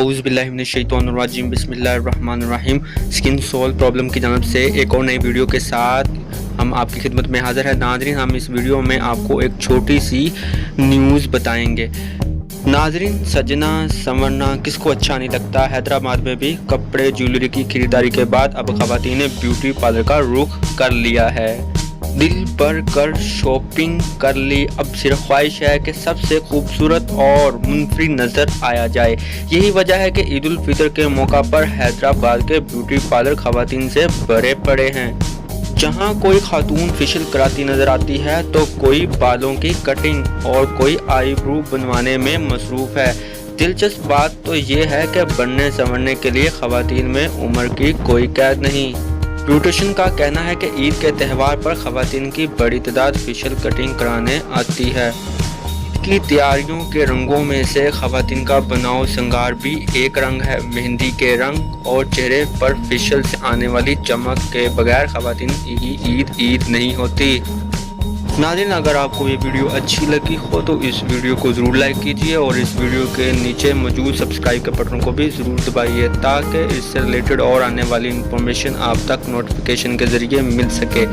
औज़ु बिल्लाहि मिनश शैतानिर रजीम बिस्मिल्लाहिर रहमानिर रहीम। Skin soul problem की जानब से एक और नई वीडियो के साथ हम आपकी खिदमत में हाज़िर है। नाज़रीन, हम इस वीडियो में आपको एक छोटी सी न्यूज़ बताएंगे। नाज़रीन, सजना संवरना किसको अच्छा नहीं लगता। हैदराबाद में भी कपड़े ज्वेलरी की खरीदारी के बाद अब ख़वातीन ने ब्यूटी पार्लर का रुख कर लिया है। दिल भर कर शॉपिंग कर ली, अब सिर्फ ख्वाहिश है कि सबसे खूबसूरत और मुनफरिद नज़र आया जाए। यही वजह है कि ईद उल फितर के मौका पर हैदराबाद के ब्यूटी पार्लर ख़वातीन से भरे पड़े हैं। जहां कोई खातून फेशियल कराती नज़र आती है तो कोई बालों की कटिंग और कोई आईब्रो बनवाने में मसरूफ़ है। दिलचस्प बात तो ये है कि बनने संवरने के लिए ख़वातीन में उम्र की कोई कैद नहीं। ब्यूटिशियन का कहना है कि ईद के त्यौहार पर ख़वातीन की बड़ी तादाद फेशियल कटिंग कराने आती है। ईद की तैयारियों के रंगों में से ख़वातीन का बनाव श्रृंगार भी एक रंग है। मेहंदी के रंग और चेहरे पर फेशियल से आने वाली चमक के बगैर ख़वातीन की ईद नहीं होती। नाज़रीन, अगर आपको ये वीडियो अच्छी लगी हो तो इस वीडियो को ज़रूर लाइक कीजिए और इस वीडियो के नीचे मौजूद सब्सक्राइब के बटन को भी ज़रूर दबाइए ताकि इससे रिलेटेड और आने वाली इन्फॉर्मेशन आप तक नोटिफिकेशन के ज़रिए मिल सके।